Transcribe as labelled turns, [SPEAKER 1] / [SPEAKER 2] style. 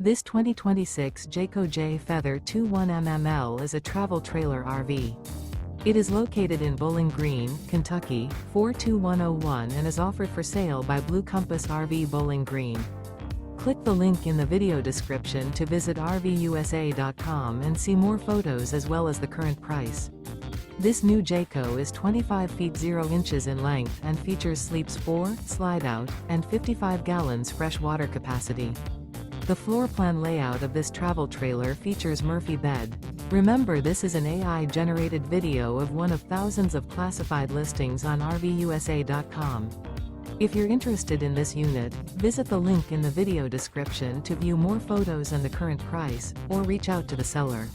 [SPEAKER 1] This 2026 Jayco Jay Feather 21mml is a travel trailer RV. It is located in Bowling Green, Kentucky, 42101 and is offered for sale by Blue Compass RV Bowling Green. Click the link in the video description to visit RVUSA.com and see more photos as well as the current price. This new Jayco is 25 feet 0 inches in length and features sleeps 4, Slideout, and 55 gallons fresh water capacity. The floor plan layout of this travel trailer features Murphy bed. Remember, this is an AI-generated video of one of thousands of classified listings on RVUSA.com. If you're interested in this unit, visit the link in the video description to view more photos and the current price, or reach out to the seller.